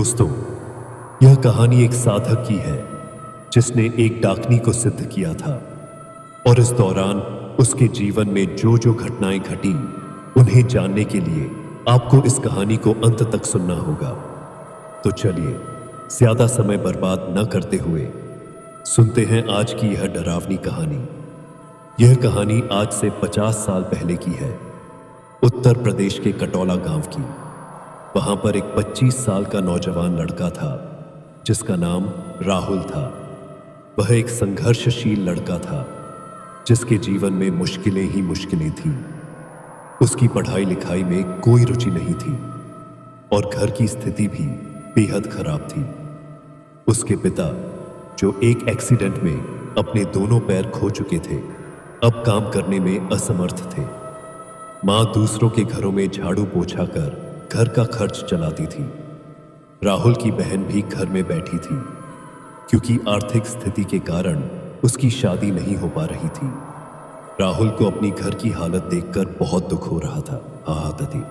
दोस्तों, यह कहानी एक साधक की है जिसने एक डाकनी को सिद्ध किया था और इस दौरान उसके जीवन में जो जो घटनाएं घटी उन्हें जानने के लिए आपको इस कहानी को अंत तक सुनना होगा। तो चलिए ज्यादा समय बर्बाद न करते हुए सुनते हैं आज की यह डरावनी कहानी। यह कहानी आज से 50 साल पहले की है, उत्तर प्रदेश के कटौला गांव की। वहां पर एक 25 साल का नौजवान लड़का था जिसका नाम राहुल था। वह एक संघर्षशील लड़का था जिसके जीवन में मुश्किलें ही मुश्किलें थीं। उसकी पढ़ाई लिखाई में कोई रुचि नहीं थी और घर की स्थिति भी बेहद खराब थी। उसके पिता, जो एक एक्सीडेंट में अपने दोनों पैर खो चुके थे, अब काम करने में असमर्थ थे। मां दूसरों के घरों में झाड़ू पोछा कर घर का खर्च चलाती थी। राहुल की बहन भी घर में बैठी थी क्योंकि आर्थिक स्थिति के कारण उसकी शादी नहीं हो पा रही थी। राहुल को अपनी घर की हालत देखकर बहुत दुख हो रहा था। दादी,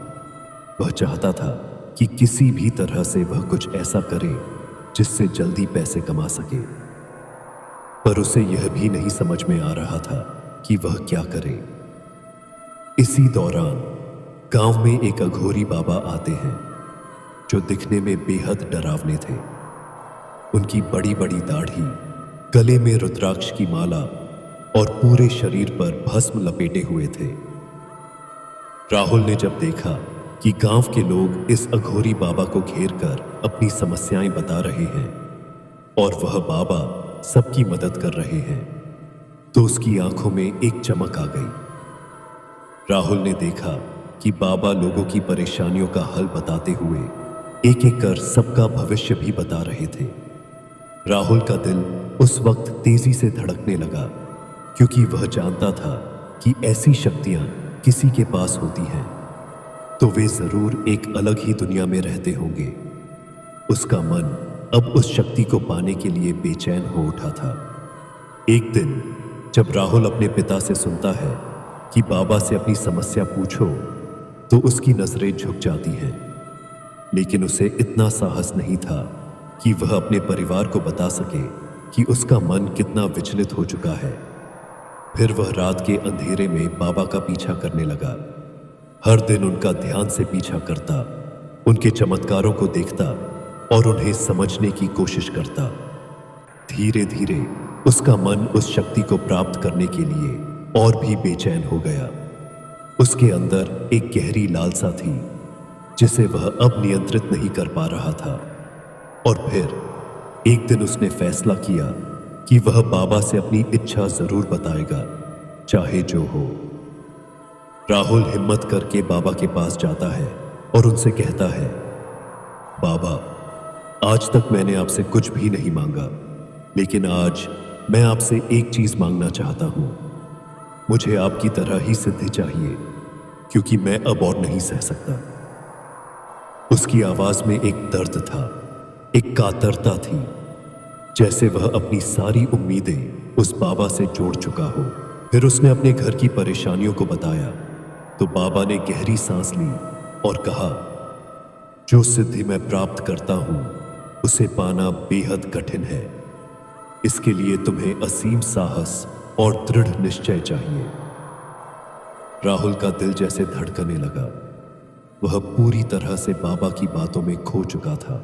वह चाहता था कि किसी भी तरह से वह कुछ ऐसा करे जिससे जल्दी पैसे कमा सके, पर उसे यह भी नहीं समझ में आ रहा था कि वह क्या करे। इसी दौरान गांव में एक अघोरी बाबा आते हैं जो दिखने में बेहद डरावने थे। उनकी बड़ी बड़ी दाढ़ी, गले में रुद्राक्ष की माला और पूरे शरीर पर भस्म लपेटे हुए थे। राहुल ने जब देखा कि गांव के लोग इस अघोरी बाबा को घेर कर अपनी समस्याएं बता रहे हैं और वह बाबा सबकी मदद कर रहे हैं, तो उसकी आंखों में एक चमक आ गई। राहुल ने देखा कि बाबा लोगों की परेशानियों का हल बताते हुए एक एक कर सबका भविष्य भी बता रहे थे। राहुल का दिल उस वक्त तेजी से धड़कने लगा क्योंकि वह जानता था कि ऐसी शक्तियां किसी के पास होती हैं तो वे जरूर एक अलग ही दुनिया में रहते होंगे। उसका मन अब उस शक्ति को पाने के लिए बेचैन हो उठा था। एक दिन जब राहुल अपने पिता से सुनता है कि बाबा से अपनी समस्या पूछो, तो उसकी नजरें झुक जाती हैं, लेकिन उसे इतना साहस नहीं था कि वह अपने परिवार को बता सके कि उसका मन कितना विचलित हो चुका है। फिर वह रात के अंधेरे में बाबा का पीछा करने लगा। हर दिन उनका ध्यान से पीछा करता, उनके चमत्कारों को देखता और उन्हें समझने की कोशिश करता। धीरे धीरे उसका मन उस शक्ति को प्राप्त करने के लिए और भी बेचैन हो गया। उसके अंदर एक गहरी लालसा थी जिसे वह अब नियंत्रित नहीं कर पा रहा था। और फिर एक दिन उसने फैसला किया कि वह बाबा से अपनी इच्छा जरूर बताएगा, चाहे जो हो। राहुल हिम्मत करके बाबा के पास जाता है और उनसे कहता है, बाबा, आज तक मैंने आपसे कुछ भी नहीं मांगा, लेकिन आज मैं आपसे एक चीज मांगना चाहता हूं। मुझे आपकी तरह ही सिद्धि चाहिए क्योंकि मैं अब और नहीं सह सकता। उसकी आवाज में एक दर्द था, एक कातरता थी, जैसे वह अपनी सारी उम्मीदें उस बाबा से जोड़ चुका हो। फिर उसने अपने घर की परेशानियों को बताया तो बाबा ने गहरी सांस ली और कहा, जो सिद्धि मैं प्राप्त करता हूं उसे पाना बेहद कठिन है। इसके लिए तुम्हें असीम साहस और दृढ़ निश्चय चाहिए। राहुल का दिल जैसे धड़कने लगा। वह पूरी तरह से बाबा की बातों में खो चुका था।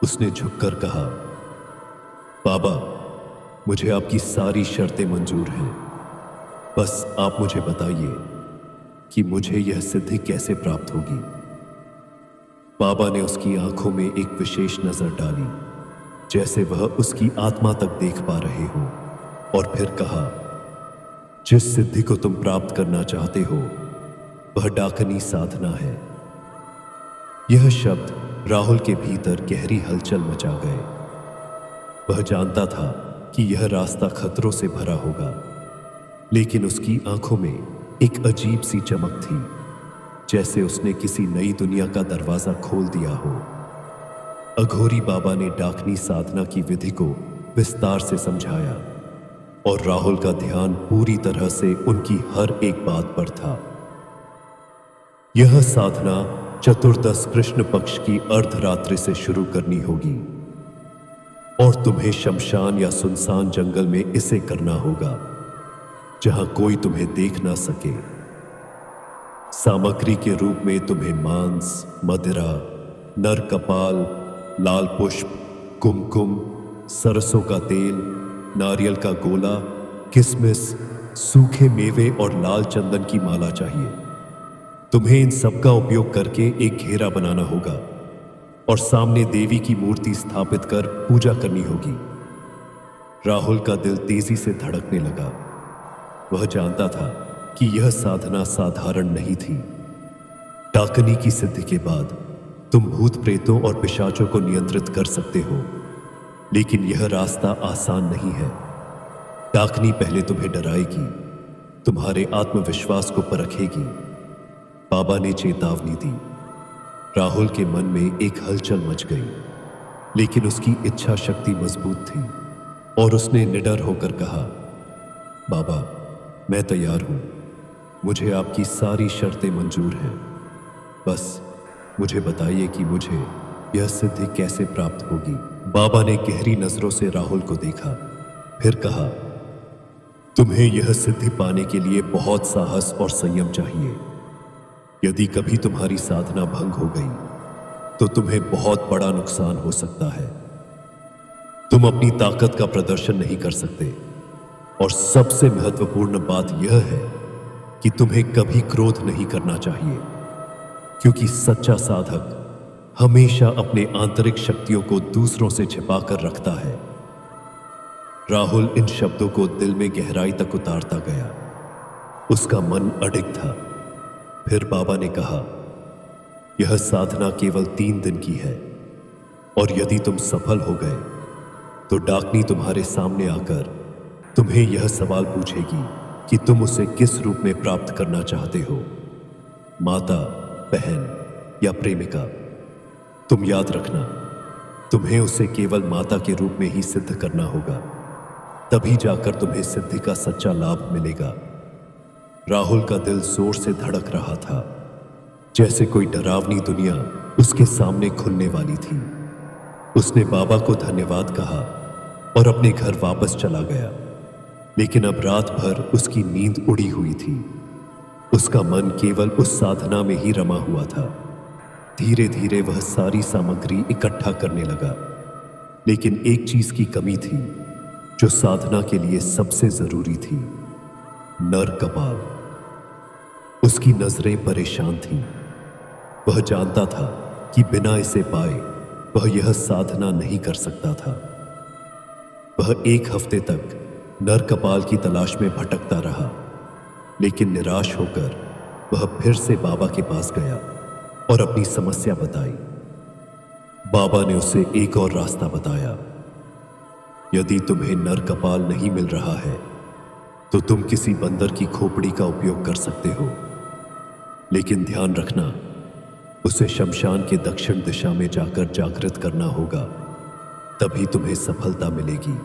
उसने झुककर कहा, बाबा, मुझे आपकी सारी शर्तें मंजूर हैं, बस आप मुझे बताइए कि मुझे यह सिद्धि कैसे प्राप्त होगी। बाबा ने उसकी आंखों में एक विशेष नजर डाली, जैसे वह उसकी आत्मा तक देख पा रहे हो, और फिर कहा, जिस सिद्धि को तुम प्राप्त करना चाहते हो वह डाकनी साधना है। यह शब्द राहुल के भीतर गहरी हलचल मचा गए। वह जानता था कि यह रास्ता खतरों से भरा होगा, लेकिन उसकी आंखों में एक अजीब सी चमक थी, जैसे उसने किसी नई दुनिया का दरवाजा खोल दिया हो। अघोरी बाबा ने डाकनी साधना की विधि को विस्तार से समझाया और राहुल का ध्यान पूरी तरह से उनकी हर एक बात पर था। यह साधना चतुर्दश कृष्ण पक्ष की अर्धरात्रि से शुरू करनी होगी और तुम्हें शमशान या सुनसान जंगल में इसे करना होगा जहां कोई तुम्हें देख ना सके। सामग्री के रूप में तुम्हें मांस, मदिरा, नर कपाल, लाल पुष्प, कुमकुम, सरसों का तेल, नारियल का गोला, किसमिस, सूखे मेवे और लाल चंदन की माला चाहिए। तुम्हें इन सब का उपयोग करके एक घेरा बनाना होगा और सामने देवी की मूर्ति स्थापित कर पूजा करनी होगी। राहुल का दिल तेजी से धड़कने लगा। वह जानता था कि यह साधना साधारण नहीं थी। डाकनी की सिद्धि के बाद तुम भूत प्रेतों और पिशाचों को नियंत्रित कर सकते हो, लेकिन यह रास्ता आसान नहीं है। डाकनी पहले तुम्हें डराएगी, तुम्हारे आत्मविश्वास को परखेगी। बाबा ने चेतावनी दी। राहुल के मन में एक हलचल मच गई, लेकिन उसकी इच्छा शक्ति मजबूत थी और उसने निडर होकर कहा, बाबा, मैं तैयार हूं। मुझे आपकी सारी शर्तें मंजूर हैं। बस मुझे बताइए कि मुझे यह सिद्धि कैसे प्राप्त होगी। बाबा ने गहरी नजरों से राहुल को देखा, फिर कहा, तुम्हें यह सिद्धि पाने के लिए बहुत साहस और संयम चाहिए। यदि कभी तुम्हारी साधना भंग हो गई तो तुम्हें बहुत बड़ा नुकसान हो सकता है। तुम अपनी ताकत का प्रदर्शन नहीं कर सकते और सबसे महत्वपूर्ण बात यह है कि तुम्हें कभी क्रोध नहीं करना चाहिए, क्योंकि सच्चा साधक हमेशा अपने आंतरिक शक्तियों को दूसरों से छिपाकर रखता है। राहुल इन शब्दों को दिल में गहराई तक उतारता गया। उसका मन अडिग था। फिर बाबा ने कहा, यह साधना केवल 3 दिन की है और यदि तुम सफल हो गए तो डाकनी तुम्हारे सामने आकर तुम्हें यह सवाल पूछेगी कि तुम उसे किस रूप में प्राप्त करना चाहते हो, माता, बहन या प्रेमिका। तुम याद रखना, तुम्हें उसे केवल माता के रूप में ही सिद्ध करना होगा, तभी जाकर तुम्हें सिद्धि का सच्चा लाभ मिलेगा। राहुल का दिल जोर से धड़क रहा था, जैसे कोई डरावनी दुनिया उसके सामने खुलने वाली थी। उसने बाबा को धन्यवाद कहा और अपने घर वापस चला गया, लेकिन अब रात भर उसकी नींद उड़ी हुई थी। उसका मन केवल उस साधना में ही रमा हुआ था। धीरे धीरे वह सारी सामग्री इकट्ठा करने लगा, लेकिन एक चीज की कमी थी जो साधना के लिए सबसे जरूरी थी, नर कपाल। उसकी नजरें परेशान थीं। वह जानता था कि बिना इसे पाए वह यह साधना नहीं कर सकता था। वह 1 हफ्ते तक नर कपाल की तलाश में भटकता रहा, लेकिन निराश होकर वह फिर से बाबा के पास गया और अपनी समस्या बताई। बाबा ने उसे एक और रास्ता बताया। यदि तुम्हें नर कपाल नहीं मिल रहा है तो तुम किसी बंदर की खोपड़ी का उपयोग कर सकते हो, लेकिन ध्यान रखना, उसे शमशान के दक्षिण दिशा में जाकर जागृत करना होगा, तभी तुम्हें सफलता मिलेगी।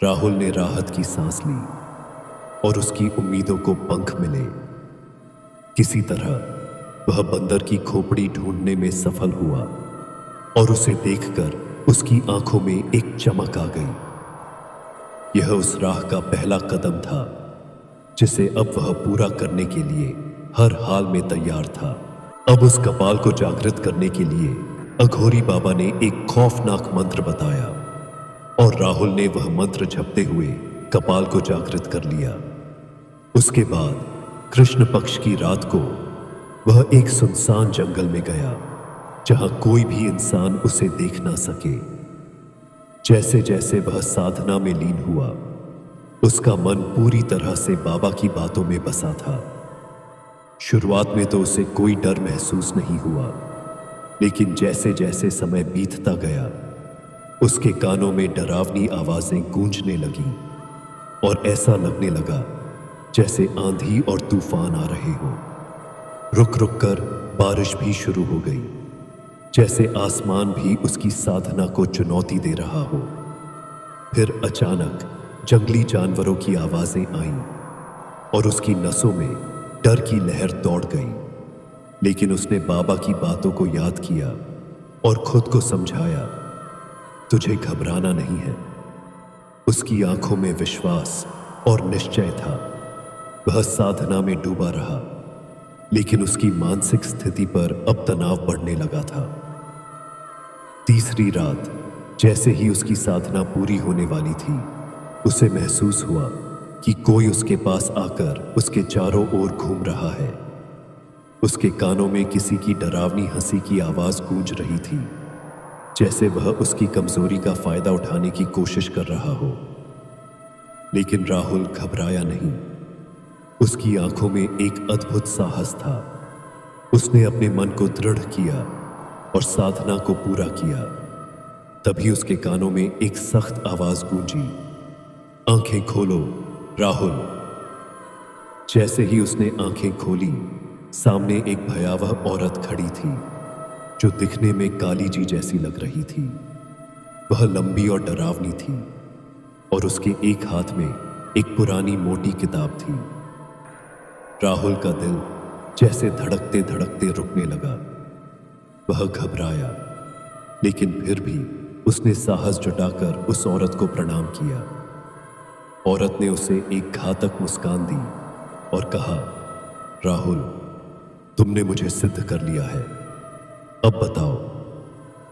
राहुल ने राहत की सांस ली और उसकी उम्मीदों को पंख मिले। किसी तरह वह बंदर की खोपड़ी ढूंढने में सफल हुआ और उसे देखकर उसकी आंखों में एक चमक आ गई। यह उस राह का पहला कदम था जिसे अब वह पूरा करने के लिए हर हाल में तैयार था। अब उस कपाल को जागृत करने के लिए अघोरी बाबा ने एक खौफनाक मंत्र बताया और राहुल ने वह मंत्र जपते हुए कपाल को जागृत कर लिया। उसके बाद कृष्ण पक्ष की रात को वह एक सुनसान जंगल में गया, जहां कोई भी इंसान उसे देख ना सके। जैसे जैसे वह साधना में लीन हुआ, उसका मन पूरी तरह से बाबा की बातों में बसा था। शुरुआत में तो उसे कोई डर महसूस नहीं हुआ, लेकिन जैसे जैसे समय बीतता गया, उसके कानों में डरावनी आवाजें गूंजने लगीं और ऐसा लगने लगा जैसे आंधी और तूफान आ रहे हो। रुक रुक कर बारिश भी शुरू हो गई, जैसे आसमान भी उसकी साधना को चुनौती दे रहा हो। फिर अचानक जंगली जानवरों की आवाजें आईं और उसकी नसों में डर की लहर दौड़ गई। लेकिन उसने बाबा की बातों को याद किया और खुद को समझाया, तुझे घबराना नहीं है। उसकी आंखों में विश्वास और निश्चय था। वह साधना में डूबा रहा, लेकिन उसकी मानसिक स्थिति पर अब तनाव बढ़ने लगा था। तीसरी रात जैसे ही उसकी साधना पूरी होने वाली थी, उसे महसूस हुआ कि कोई उसके पास आकर उसके चारों ओर घूम रहा है। उसके कानों में किसी की डरावनी हंसी की आवाज गूंज रही थी, जैसे वह उसकी कमजोरी का फायदा उठाने की कोशिश कर रहा हो। लेकिन राहुल घबराया नहीं। उसकी आंखों में एक अद्भुत साहस था। उसने अपने मन को दृढ़ किया और साधना को पूरा किया। तभी उसके कानों में एक सख्त आवाज गूंजी, आंखें खोलो राहुल। जैसे ही उसने आंखें खोली, सामने एक भयावह औरत खड़ी थी, जो दिखने में काली जी जैसी लग रही थी। वह लंबी और डरावनी थी और उसके एक हाथ में एक पुरानी मोटी किताब थी। राहुल का दिल जैसे धड़कते धड़कते रुकने लगा। वह घबराया, लेकिन फिर भी उसने साहस जुटाकर उस औरत को प्रणाम किया। औरत ने उसे एक घातक मुस्कान दी और कहा, राहुल, तुमने मुझे सिद्ध कर लिया है। अब बताओ,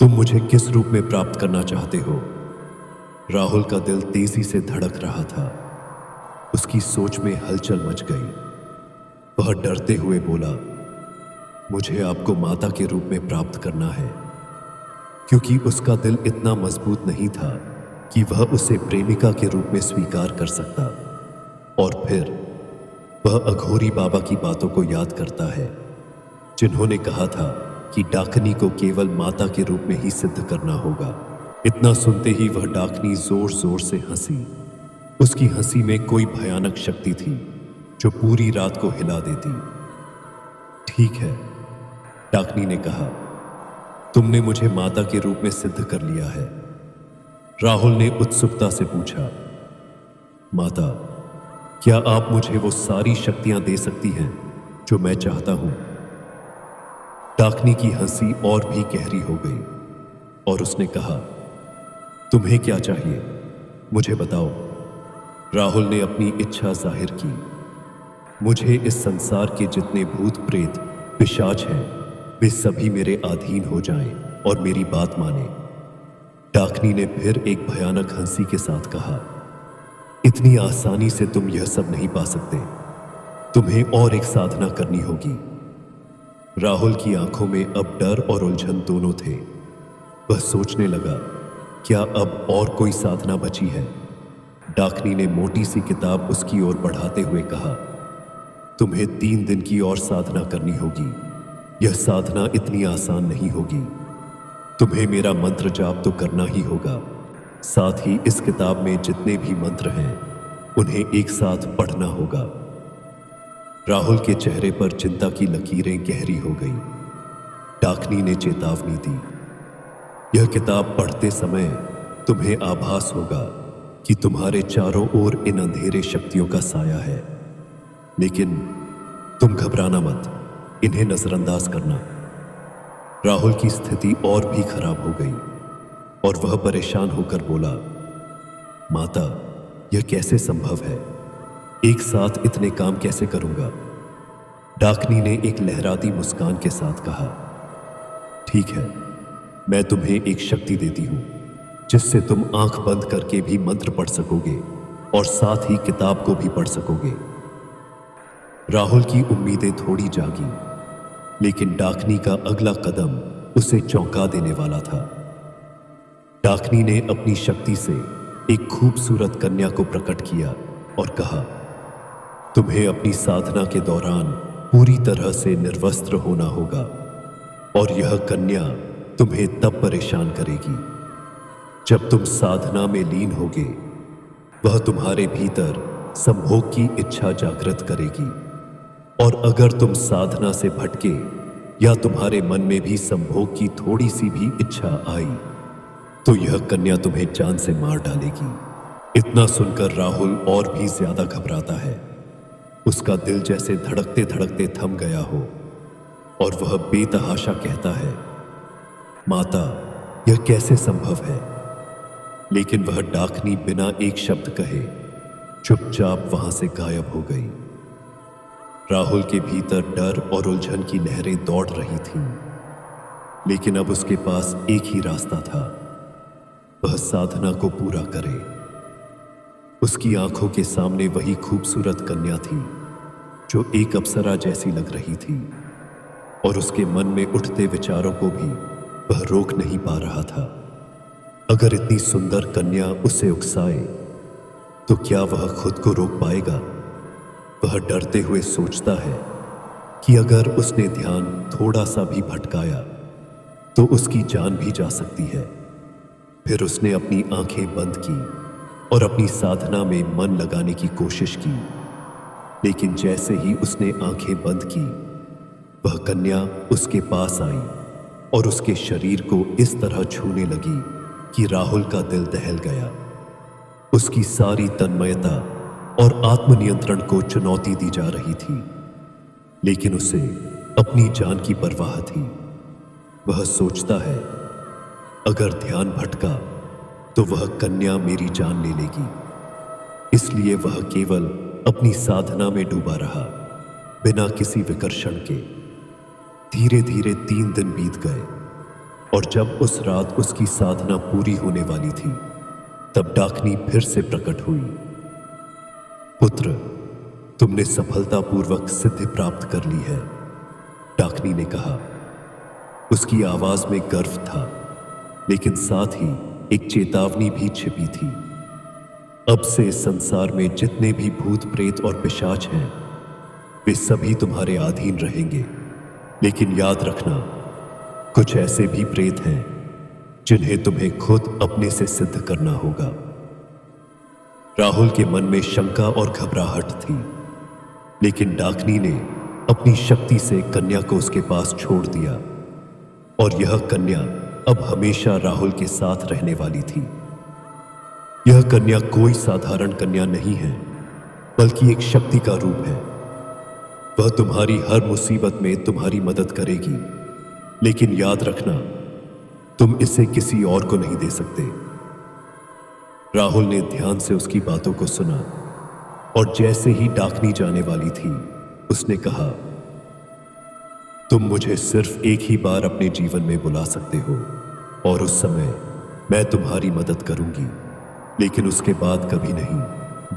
तुम मुझे किस रूप में प्राप्त करना चाहते हो? राहुल का दिल तेजी से धड़क रहा था। उसकी सोच में हलचल मच गई। वह डरते हुए बोला, मुझे आपको माता के रूप में प्राप्त करना है, क्योंकि उसका दिल इतना मजबूत नहीं था कि वह उसे प्रेमिका के रूप में स्वीकार कर सकता। और फिर वह अघोरी बाबा की बातों को याद करता है, जिन्होंने कहा था कि डाकनी को केवल माता के रूप में ही सिद्ध करना होगा। इतना सुनते ही वह डाकनी जोर जोर से हंसी। उसकी हंसी में कोई भयानक शक्ति थी जो पूरी रात को हिला देती। ठीक है, डाकनी ने कहा, तुमने मुझे माता के रूप में सिद्ध कर लिया है। राहुल ने उत्सुकता से पूछा, माता, क्या आप मुझे वो सारी शक्तियां दे सकती हैं जो मैं चाहता हूं? डाकनी की हंसी और भी गहरी हो गई और उसने कहा, तुम्हें क्या चाहिए, मुझे बताओ। राहुल ने अपनी इच्छा जाहिर की। मुझे इस संसार के जितने भूत प्रेत पिशाच हैं, वे सभी मेरे अधीन हो जाएं और मेरी बात माने। डाकनी ने फिर एक भयानक हंसी के साथ कहा, इतनी आसानी से तुम यह सब नहीं पा सकते। तुम्हें और एक साधना करनी होगी। राहुल की आंखों में अब डर और उलझन दोनों थे। वह सोचने लगा, क्या अब और कोई साधना बची है? डाकनी ने मोटी सी किताब उसकी ओर बढ़ाते हुए कहा, तुम्हें 3 दिन की और साधना करनी होगी। यह साधना इतनी आसान नहीं होगी। तुम्हें मेरा मंत्र जाप तो करना ही होगा। साथ ही इस किताब में जितने भी मंत्र हैं, उन्हें एक साथ पढ़ना होगा। राहुल के चेहरे पर चिंता की लकीरें गहरी हो गई। डाकनी ने चेतावनी दी, यह किताब पढ़ते समय तुम्हें आभास होगा कि तुम्हारे चारों ओर इन अंधेरे शक्तियों का साया है, लेकिन तुम घबराना मत, इन्हें नजरअंदाज करना। राहुल की स्थिति और भी खराब हो गई और वह परेशान होकर बोला, माता, यह कैसे संभव है? एक साथ इतने काम कैसे करूंगा? डाकनी ने एक लहराती मुस्कान के साथ कहा, ठीक है, मैं तुम्हें एक शक्ति देती हूं, जिससे तुम आंख बंद करके भी मंत्र पढ़ सकोगे और साथ ही किताब को भी पढ़ सकोगे। राहुल की उम्मीदें थोड़ी जागी, लेकिन डाकनी का अगला कदम उसे चौंका देने वाला था। डाकनी ने अपनी शक्ति से एक खूबसूरत कन्या को प्रकट किया और कहा, तुम्हें अपनी साधना के दौरान पूरी तरह से निर्वस्त्र होना होगा और यह कन्या तुम्हें तब परेशान करेगी जब तुम साधना में लीन होगे। वह तुम्हारे भीतर संभोग की इच्छा जागृत करेगी और अगर तुम साधना से भटके या तुम्हारे मन में भी संभोग की थोड़ी सी भी इच्छा आई, तो यह कन्या तुम्हें जान से मार डालेगी। इतना सुनकर राहुल और भी ज्यादा घबराता है। उसका दिल जैसे धड़कते धड़कते थम गया हो। और वह बेतहाशा कहता है, माता, यह कैसे संभव है? लेकिन वह डाकनी बिना एक शब्द कहे चुपचाप वहां से गायब हो गई। राहुल के भीतर डर और उलझन की लहरें दौड़ रही थीं, लेकिन अब उसके पास एक ही रास्ता था, वह साधना को पूरा करे। उसकी आंखों के सामने वही खूबसूरत कन्या थी जो एक अप्सरा जैसी लग रही थी, और उसके मन में उठते विचारों को भी वह रोक नहीं पा रहा था। अगर इतनी सुंदर कन्या उसे उकसाए तो क्या वह खुद को रोक पाएगा? वह डरते हुए सोचता है कि अगर उसने ध्यान थोड़ा सा भी भटकाया तो उसकी जान भी जा सकती है। फिर उसने अपनी आंखें बंद की और अपनी साधना में मन लगाने की कोशिश की, लेकिन जैसे ही उसने आंखें बंद की, वह कन्या उसके पास आई और उसके शरीर को इस तरह छूने लगी कि राहुल का दिल दहल गया। उसकी सारी तन्मयता और आत्मनियंत्रण को चुनौती दी जा रही थी, लेकिन उसे अपनी जान की परवाह थी। वह सोचता है, अगर ध्यान भटका तो वह कन्या मेरी जान ले लेगी। इसलिए वह केवल अपनी साधना में डूबा रहा, बिना किसी विकर्षण के। धीरे धीरे 3 दिन बीत गए, और जब उस रात उसकी साधना पूरी होने वाली थी, तब डाकनी फिर से प्रकट हुई। पुत्र, तुमने सफलतापूर्वक सिद्धि प्राप्त कर ली है, डाकनी ने कहा। उसकी आवाज में गर्व था, लेकिन साथ ही एक चेतावनी भी छिपी थी। अब से इस संसार में जितने भी भूत प्रेत और पिशाच हैं, वे सभी तुम्हारे अधीन रहेंगे। लेकिन याद रखना, कुछ ऐसे भी प्रेत हैं जिन्हें तुम्हें खुद अपने से सिद्ध करना होगा। राहुल के मन में शंका और घबराहट थी, लेकिन डाकनी ने अपनी शक्ति से कन्या को उसके पास छोड़ दिया, और यह कन्या अब हमेशा राहुल के साथ रहने वाली थी। यह कन्या कोई साधारण कन्या नहीं है, बल्कि एक शक्ति का रूप है। वह तुम्हारी हर मुसीबत में तुम्हारी मदद करेगी, लेकिन याद रखना, तुम इसे किसी और को नहीं दे सकते। राहुल ने ध्यान से उसकी बातों को सुना, और जैसे ही डाकनी जाने वाली थी, उसने कहा, तुम मुझे सिर्फ एक ही बार अपने जीवन में बुला सकते हो, और उस समय मैं तुम्हारी मदद करूंगी, लेकिन उसके बाद कभी नहीं।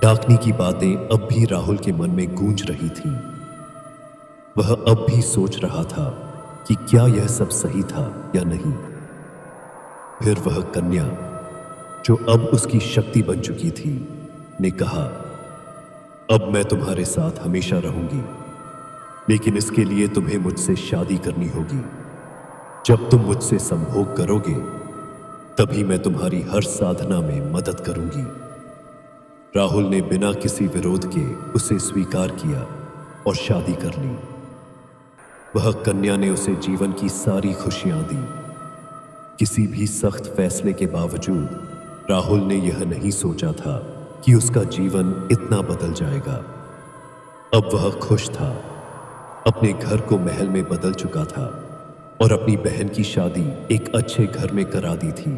डाकनी की बातें अब भी राहुल के मन में गूंज रही थीं। वह अब भी सोच रहा था कि क्या यह सब सही था या नहीं। फिर वह कन्या, जो अब उसकी शक्ति बन चुकी थी, ने कहा, अब मैं तुम्हारे साथ हमेशा रहूंगी, लेकिन इसके लिए तुम्हें मुझसे शादी करनी होगी। जब तुम मुझसे संभोग करोगे, तभी मैं तुम्हारी हर साधना में मदद करूंगी। राहुल ने बिना किसी विरोध के उसे स्वीकार किया और शादी कर ली। वह कन्या ने उसे जीवन की सारी खुशियां दी। किसी भी सख्त फैसले के बावजूद राहुल ने यह नहीं सोचा था कि उसका जीवन इतना बदल जाएगा। अब वह खुश था, अपने घर को महल में बदल चुका था और अपनी बहन की शादी एक अच्छे घर में करा दी थी।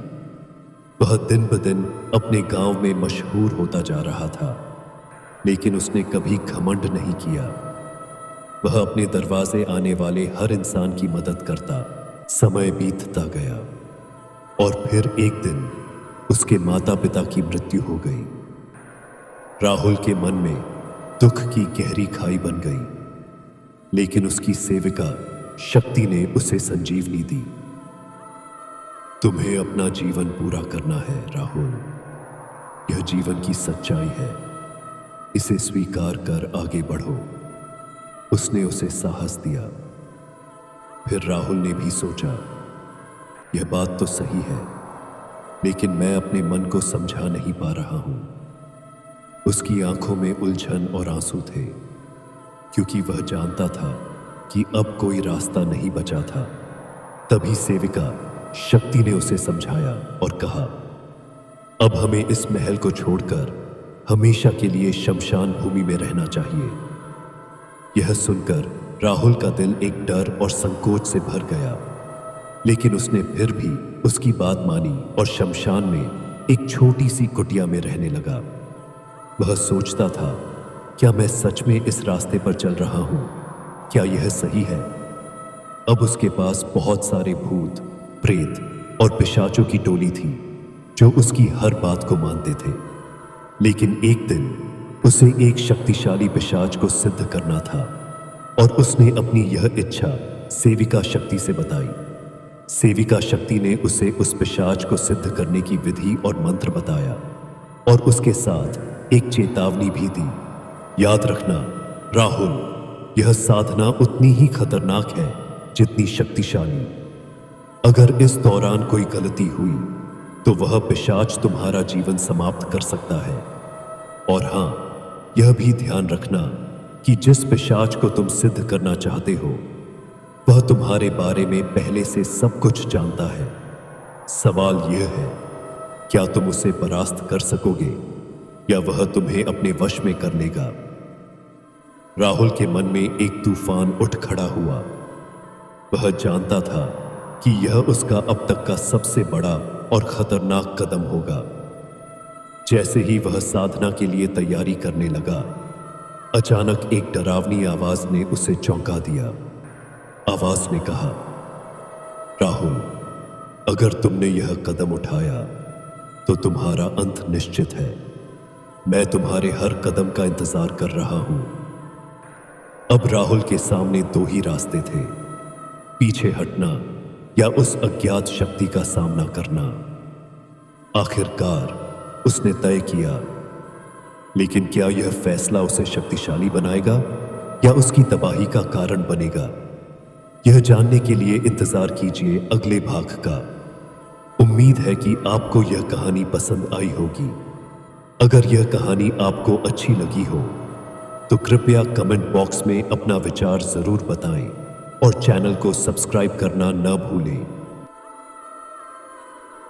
वह दिन ब दिन अपने गांव में मशहूर होता जा रहा था, लेकिन उसने कभी घमंड नहीं किया। वह अपने दरवाजे आने वाले हर इंसान की मदद करता। समय बीतता गया, और फिर एक दिन उसके माता पिता की मृत्यु हो गई। राहुल के मन में दुख की गहरी खाई बन गई, लेकिन उसकी सेविका शक्ति ने उसे संजीवनी दी। तुम्हें अपना जीवन पूरा करना है राहुल, यह जीवन की सच्चाई है, इसे स्वीकार कर आगे बढ़ो। उसने उसे साहस दिया। फिर राहुल ने भी सोचा, यह बात तो सही है, लेकिन मैं अपने मन को समझा नहीं पा रहा हूं। उसकी आंखों में उलझन और आंसू थे, क्योंकि वह जानता था कि अब कोई रास्ता नहीं बचा था। तभी सेविका शक्ति ने उसे समझाया और कहा, अब हमें इस महल को छोड़कर हमेशा के लिए शमशान भूमि में रहना चाहिए। यह सुनकर राहुल का दिल एक डर और संकोच से भर गया, लेकिन उसने फिर भी उसकी बात मानी और शमशान में एक छोटी सी कुटिया में रहने लगा। वह सोचता था, क्या मैं सच में इस रास्ते पर चल रहा हूं? क्या यह सही है? अब उसके पास बहुत सारे भूत, प्रेत और पिशाचों की टोली थी जो उसकी हर बात को मानते थे। लेकिन एक दिन उसे एक शक्तिशाली पिशाच को सिद्ध करना था और उसने अपनी यह इच्छा सेविका शक्ति से बताई। सेविका शक्ति ने उसे उस पिशाच को सिद्ध करने की विधि और मंत्र बताया और उसके साथ एक चेतावनी भी दी। याद रखना राहुल, यह साधना उतनी ही खतरनाक है जितनी शक्तिशाली। अगर इस दौरान कोई गलती हुई तो वह पिशाच तुम्हारा जीवन समाप्त कर सकता है। और हां, यह भी ध्यान रखना कि जिस पिशाच को तुम सिद्ध करना चाहते हो वह तुम्हारे बारे में पहले से सब कुछ जानता है। सवाल यह है, क्या तुम उसे परास्त कर सकोगे या वह तुम्हें अपने वश में कर लेगा? राहुल के मन में एक तूफान उठ खड़ा हुआ। वह जानता था कि यह उसका अब तक का सबसे बड़ा और खतरनाक कदम होगा। जैसे ही वह साधना के लिए तैयारी करने लगा, अचानक एक डरावनी आवाज ने उसे चौंका दिया। आवाज ने कहा, राहुल, अगर तुमने यह कदम उठाया तो तुम्हारा अंत निश्चित है। मैं तुम्हारे हर कदम का इंतजार कर रहा हूं। अब राहुल के सामने दो ही रास्ते थे, पीछे हटना या उस अज्ञात शक्ति का सामना करना। आखिरकार उसने तय किया, लेकिन क्या यह फैसला उसे शक्तिशाली बनाएगा या उसकी तबाही का कारण बनेगा? यह जानने के लिए इंतजार कीजिए अगले भाग का। उम्मीद है कि आपको यह कहानी पसंद आई होगी। अगर यह कहानी आपको अच्छी लगी हो तो कृपया कमेंट बॉक्स में अपना विचार जरूर बताएं और चैनल को सब्सक्राइब करना न भूलें।